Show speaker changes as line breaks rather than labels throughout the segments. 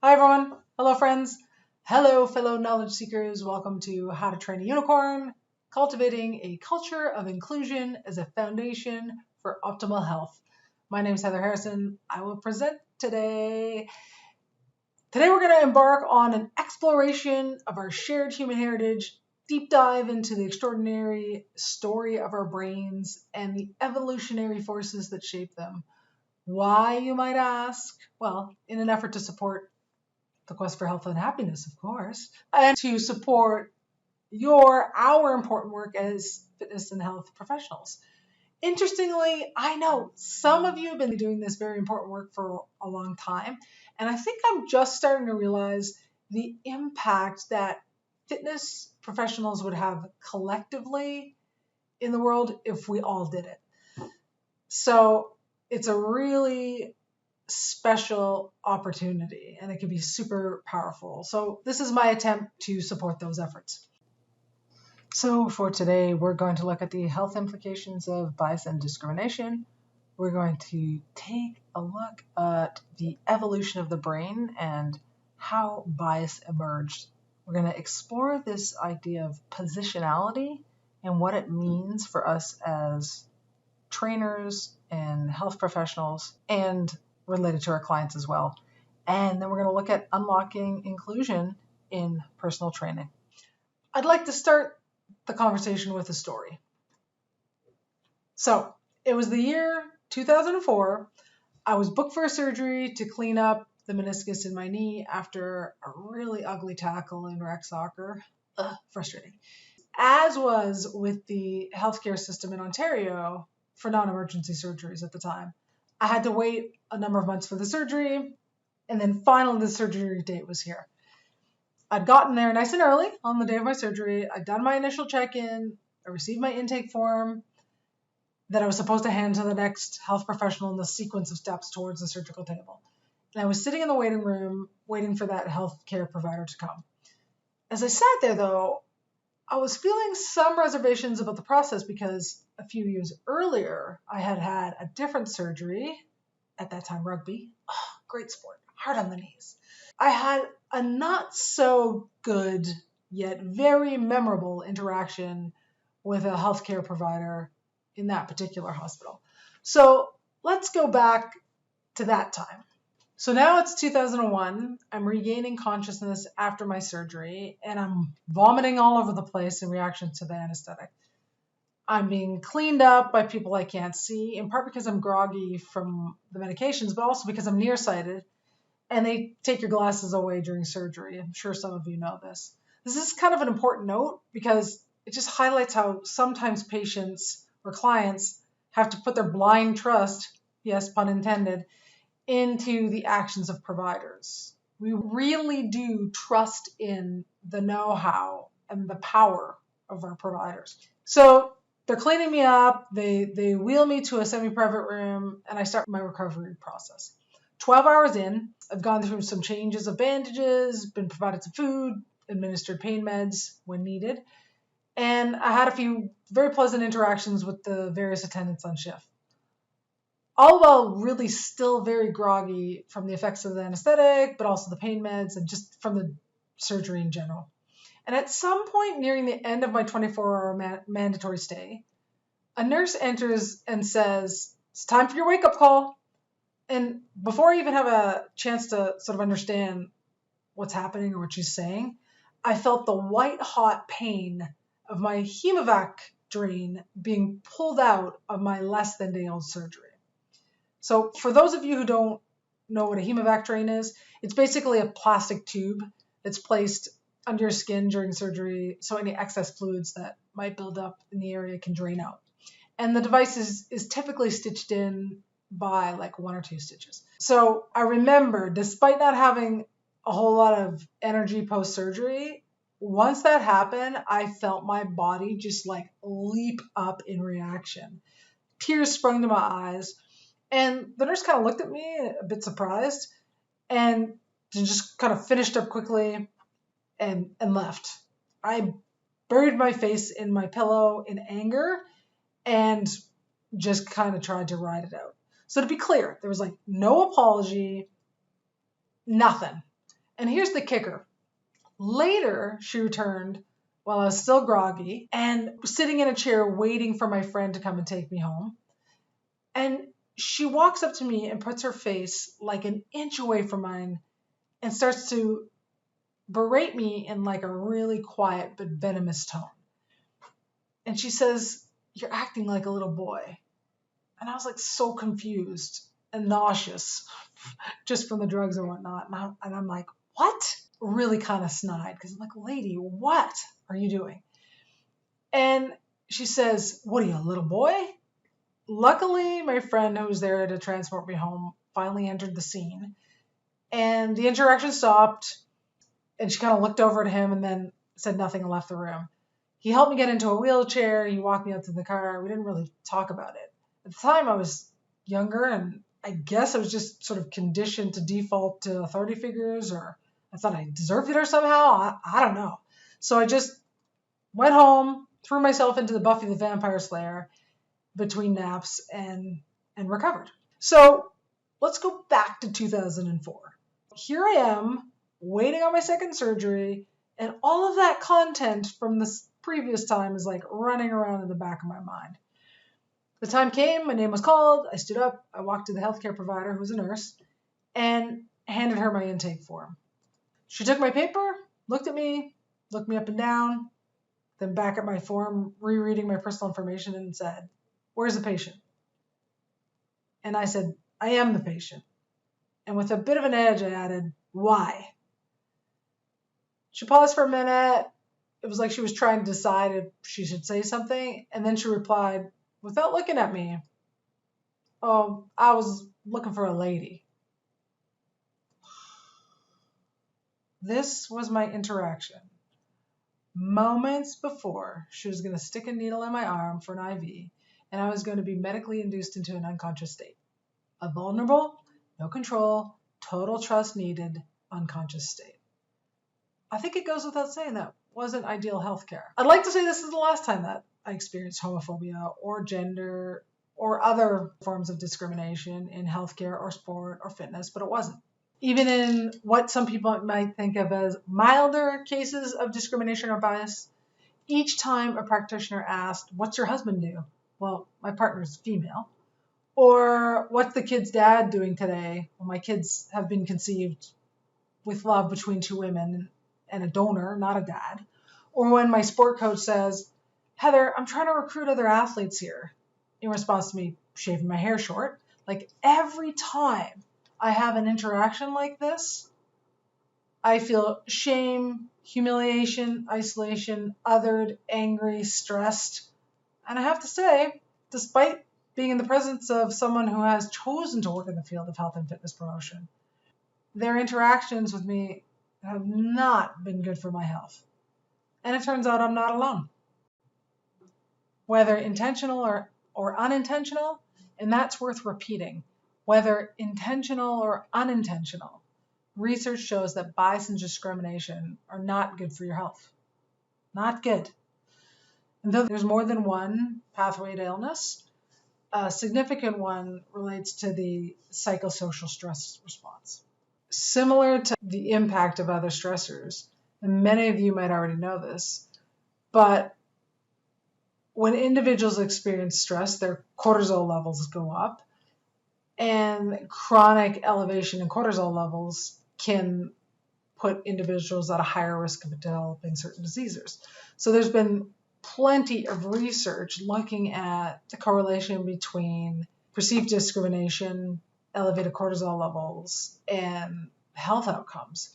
Hi everyone. Hello friends. Hello fellow knowledge seekers. Welcome to How to Train a Unicorn, cultivating a culture of inclusion as a foundation for optimal health. My name is Heather Harrison. I will present today. Today we're going to embark on an exploration of our shared human heritage, deep dive into the extraordinary story of our brains and the evolutionary forces that shape them. Why, you might ask? Well, in an effort to support the quest for health and happiness, of course, and to support our important work as fitness and health professionals. Interestingly, I know some of you have been doing this very important work for a long time, and I think I'm just starting to realize the impact that fitness professionals would have collectively in the world if we all did it. So it's a really special opportunity and it can be super powerful. So this is my attempt to support those efforts. So for today, we're going to look at the health implications of bias and discrimination. We're going to take a look at the evolution of the brain and how bias emerged. We're going to explore this idea of positionality and what it means for us as trainers and health professionals and related to our clients as well. And then we're going to look at unlocking inclusion in personal training. I'd like to start the conversation with a story. So it was the year 2004. I was booked for a surgery to clean up the meniscus in my knee after a really ugly tackle in rec soccer. Frustrating. As was with the healthcare system in Ontario for non-emergency surgeries at the time, I had to wait a number of months for the surgery, and then finally the surgery date was here. I'd gotten there nice and early on the day of my surgery. I'd done my initial check-in. I received my intake form that I was supposed to hand to the next health professional in the sequence of steps towards the surgical table. And I was sitting in the waiting room waiting for that healthcare provider to come. As I sat there, though, I was feeling some reservations about the process because a few years earlier, I had had a different surgery, at that time rugby. Oh, great sport, hard on the knees. I had a not so good yet very memorable interaction with a healthcare provider in that particular hospital. So let's go back to that time. So now it's 2001. I'm regaining consciousness after my surgery, and I'm vomiting all over the place in reaction to the anesthetic. I'm being cleaned up by people I can't see, in part because I'm groggy from the medications, but also because I'm nearsighted, and they take your glasses away during surgery. I'm sure some of you know this. This is kind of an important note because it just highlights how sometimes patients or clients have to put their blind trust, yes, pun intended, into the actions of providers. We really do trust in the know-how and the power of our providers. So they're cleaning me up, they wheel me to a semi-private room, and I start my recovery process. 12 hours in, I've gone through some changes of bandages, been provided some food, administered pain meds when needed, and I had a few very pleasant interactions with the various attendants on shift. All while really still very groggy from the effects of the anesthetic, but also the pain meds and just from the surgery in general. And at some point nearing the end of my 24-hour mandatory stay, a nurse enters and says, "It's time for your wake-up call." And before I even have a chance to sort of understand what's happening or what she's saying, I felt the white-hot pain of my hemovac drain being pulled out of my less than day-old surgery. So for those of you who don't know what a hemovac drain is, it's basically a plastic tube that's placed under your skin during surgery so any excess fluids that might build up in the area can drain out. And the device is typically stitched in by like 1 or 2 stitches. So I remember, despite not having a whole lot of energy post-surgery, once that happened, I felt my body just like leap up in reaction. Tears sprung to my eyes. And the nurse kind of looked at me a bit surprised and just kind of finished up quickly and left. I buried my face in my pillow in anger and just kind of tried to ride it out. So to be clear, there was like no apology, nothing. And here's the kicker. Later, she returned while I was still groggy and sitting in a chair waiting for my friend to come and take me home. And she walks up to me and puts her face like an inch away from mine and starts to berate me in like a really quiet but venomous tone. And she says, "You're acting like a little boy." And I was like so confused and nauseous just from the drugs and whatnot. And I'm like, what? Really kind of snide because I'm like, lady, what are you doing? And she says, "What are you, a little boy?" Luckily, my friend who was there to transport me home finally entered the scene. And the interaction stopped. And she kind of looked over at him and then said nothing and left the room. He helped me get into a wheelchair. He walked me up to the car. We didn't really talk about it. At the time, I was younger, and I guess I was just sort of conditioned to default to authority figures, or I thought I deserved it or somehow. I don't know. So I just went home, threw myself into the Buffy the Vampire Slayer between naps, and recovered. So let's go back to 2004. Here I am, waiting on my second surgery, and all of that content from this previous time is like running around in the back of my mind. The time came, my name was called, I stood up, I walked to the healthcare provider, who was a nurse, and handed her my intake form. She took my paper, looked at me, looked me up and down, then back at my form, rereading my personal information, and said, "Where's the patient?" And I said, "I am the patient." And with a bit of an edge, I added, "Why?" She paused for a minute. It was like she was trying to decide if she should say something. And then she replied, without looking at me, "Oh, I was looking for a lady." This was my interaction. Moments before, she was going to stick a needle in my arm for an IV, and I was going to be medically induced into an unconscious state. A vulnerable, no control, total trust needed, unconscious state. I think it goes without saying that wasn't ideal healthcare. I'd like to say this is the last time that I experienced homophobia or gender or other forms of discrimination in healthcare or sport or fitness, but it wasn't. Even in what some people might think of as milder cases of discrimination or bias, each time a practitioner asked, "What's your husband do?" Well, my partner's female. Or, "What's the kid's dad doing today?" Well, my kids have been conceived with love between two women and a donor, not a dad. Or when my sport coach says, "Heather, I'm trying to recruit other athletes here," in response to me shaving my hair short. Like every time I have an interaction like this, I feel shame, humiliation, isolation, othered, angry, stressed. And I have to say, despite being in the presence of someone who has chosen to work in the field of health and fitness promotion, their interactions with me have not been good for my health. And it turns out I'm not alone. Whether intentional or unintentional, and that's worth repeating, whether intentional or unintentional, research shows that bias and discrimination are not good for your health. Not good. And though there's more than one pathway to illness, a significant one relates to the psychosocial stress response. Similar to the impact of other stressors, and many of you might already know this, but when individuals experience stress, their cortisol levels go up, and chronic elevation in cortisol levels can put individuals at a higher risk of developing certain diseases. So there's been plenty of research looking at the correlation between perceived discrimination, elevated cortisol levels, and health outcomes.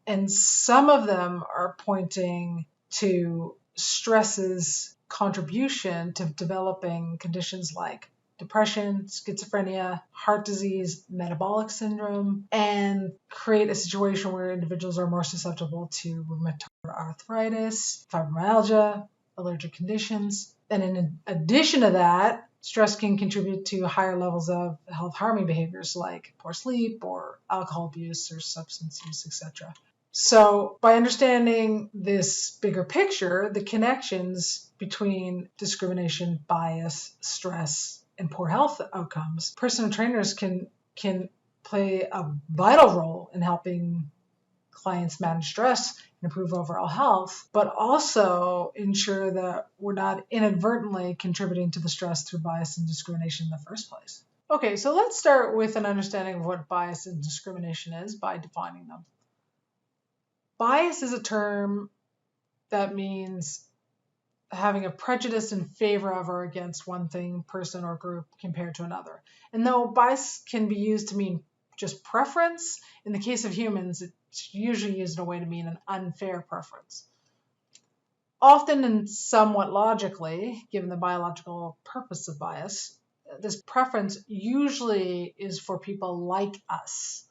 And some of them are pointing to stress's contribution to developing conditions like depression, schizophrenia, heart disease, metabolic syndrome, and create a situation where individuals are more susceptible to rheumatoid arthritis, fibromyalgia, allergic conditions. And in addition to that, stress can contribute to higher levels of health-harming behaviors like poor sleep or alcohol abuse or substance use, etc. So by understanding this bigger picture, the connections between discrimination, bias, stress, and poor health outcomes, personal trainers can play a vital role in helping clients manage stress and improve overall health, but also ensure that we're not inadvertently contributing to the stress through bias and discrimination in the first place. Okay, so let's start with an understanding of what bias and discrimination is by defining them. Bias is a term that means having a prejudice in favor of or against one thing, person, or group compared to another. And though bias can be used to mean just preference, in the case of humans, it's usually used in a way to mean an unfair preference. Often and somewhat logically, given the biological purpose of bias, this preference usually is for people like us.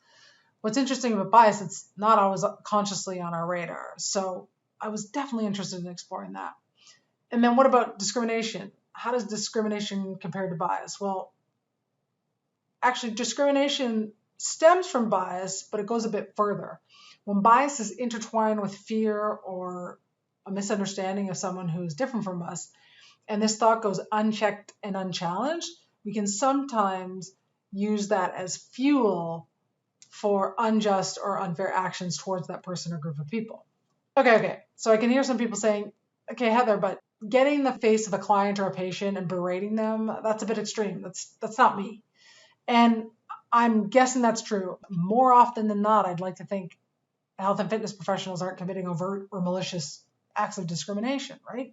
What's interesting about bias, it's not always consciously on our radar. So I was definitely interested in exploring that. And then what about discrimination? How does discrimination compare to bias? Well, actually, discrimination stems from bias, but it goes a bit further. When bias is intertwined with fear or a misunderstanding of someone who is different from us, and this thought goes unchecked and unchallenged, we can sometimes use that as fuel for unjust or unfair actions towards that person or group of people. Okay. So I can hear some people saying, okay, Heather, but getting in the face of a client or a patient and berating them, that's a bit extreme. That's not me. And I'm guessing that's true. More often than not, I'd like to think health and fitness professionals aren't committing overt or malicious acts of discrimination, right?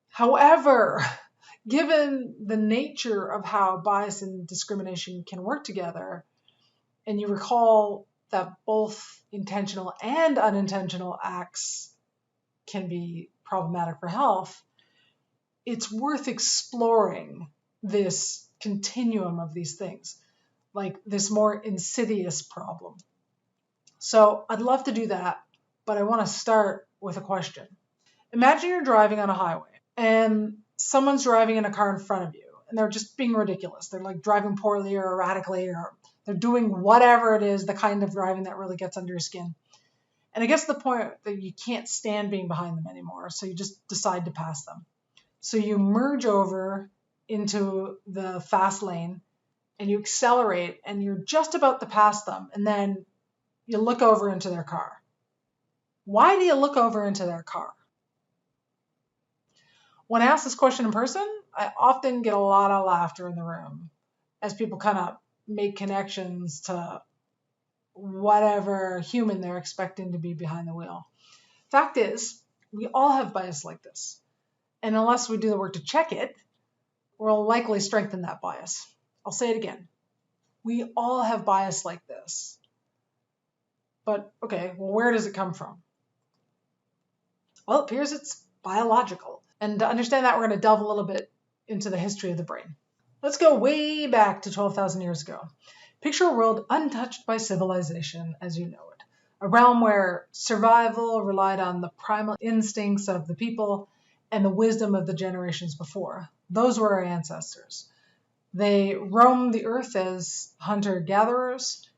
However, given the nature of how bias and discrimination can work together, and you recall that both intentional and unintentional acts can be problematic for health, it's worth exploring this continuum of these things, like this more insidious problem. So I'd love to do that, but I want to start with a question. Imagine you're driving on a highway and someone's driving in a car in front of you and they're just being ridiculous. They're like driving poorly or erratically, or they're doing whatever it is, the kind of driving that really gets under your skin. And I guess the point that you can't stand being behind them anymore, so you just decide to pass them. So you merge over into the fast lane and you accelerate and you're just about to pass them, and then you look over into their car. Why do you look over into their car? When I ask this question in person, I often get a lot of laughter in the room as people kind of make connections to whatever human they're expecting to be behind the wheel. Fact is, we all have bias like this. And unless we do the work to check it, we'll likely strengthen that bias. I'll say it again. We all have bias like this. But okay, well, where does it come from? Well, it appears it's biological. And to understand that, we're going to delve a little bit into the history of the brain. Let's go way back to 12,000 years ago. Picture a world untouched by civilization as you know it. A realm where survival relied on the primal instincts of the people and the wisdom of the generations before. Those were our ancestors. They roamed the earth as hunter-gatherers.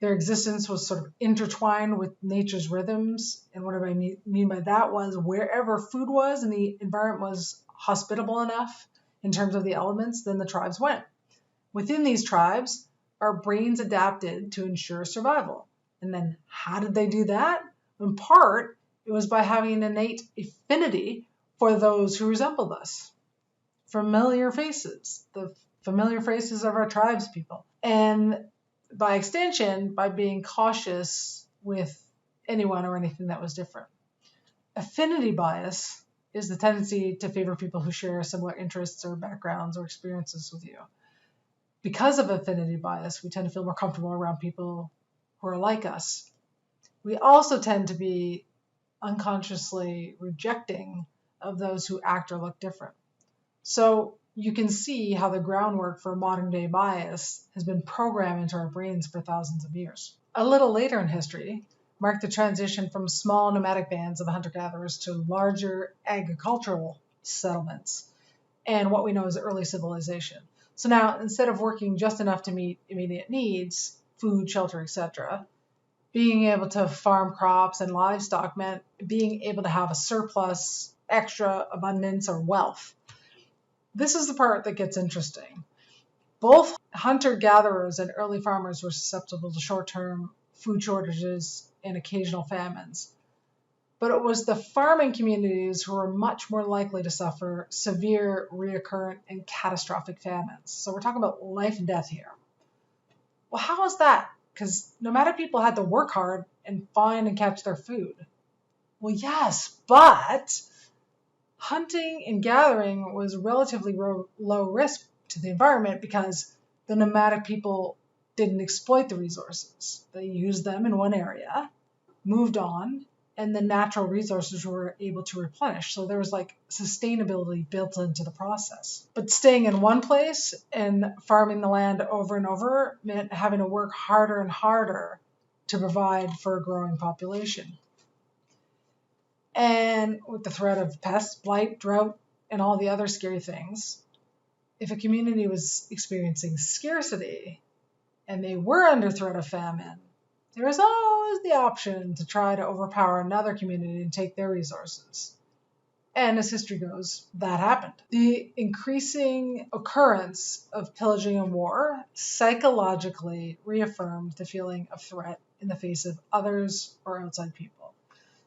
Their existence was sort of intertwined with nature's rhythms. And what I mean by that was wherever food was and the environment was hospitable enough in terms of the elements, then the tribes went. Within these tribes, our brains adapted to ensure survival. And then how did they do that? In part, it was by having an innate affinity for those who resembled us. Familiar faces, the familiar faces of our tribes people. And by extension, by being cautious with anyone or anything that was different. Affinity bias is the tendency to favor people who share similar interests or backgrounds or experiences with you. Because of affinity bias, we tend to feel more comfortable around people who are like us. We also tend to be unconsciously rejecting of those who act or look different. So you can see how the groundwork for modern day bias has been programmed into our brains for thousands of years. A little later in history marked the transition from small nomadic bands of hunter-gatherers to larger agricultural settlements and what we know as early civilization. So now, instead of working just enough to meet immediate needs, food, shelter, etc., being able to farm crops and livestock meant being able to have a surplus, extra abundance, or wealth. This is the part that gets interesting. Both hunter-gatherers and early farmers were susceptible to short-term food shortages and occasional famines. But it was the farming communities who were much more likely to suffer severe, recurrent, and catastrophic famines. So we're talking about life and death here. Well, how is that? Because nomadic people had to work hard and find and catch their food. Well, yes, but hunting and gathering was relatively low risk to the environment because the nomadic people didn't exploit the resources. They used them in one area, moved on, and the natural resources were able to replenish. So there was like sustainability built into the process. But staying in one place and farming the land over and over meant having to work harder and harder to provide for a growing population. And with the threat of pests, blight, drought, and all the other scary things, if a community was experiencing scarcity and they were under threat of famine, there was always the option to try to overpower another community and take their resources. And as history goes, that happened. The increasing occurrence of pillaging and war psychologically reaffirmed the feeling of threat in the face of others or outside people.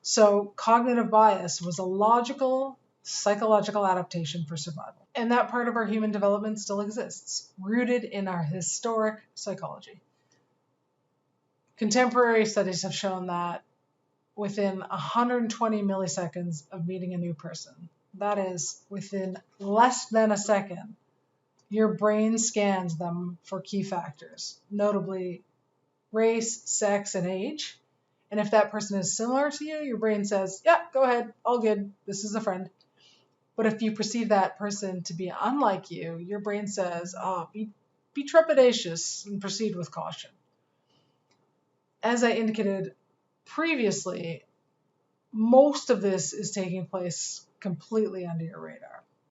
So cognitive bias was a logical, psychological adaptation for survival. And that part of our human development still exists, rooted in our historic psychology. Contemporary studies have shown that within 120 milliseconds of meeting a new person, that is, within less than a second, your brain scans them for key factors, notably race, sex, and age. And if that person is similar to you, your brain says, yeah, go ahead, all good, this is a friend. But if you perceive that person to be unlike you, your brain says, be trepidatious and proceed with caution. As I indicated previously, most of this is taking place completely under your radar.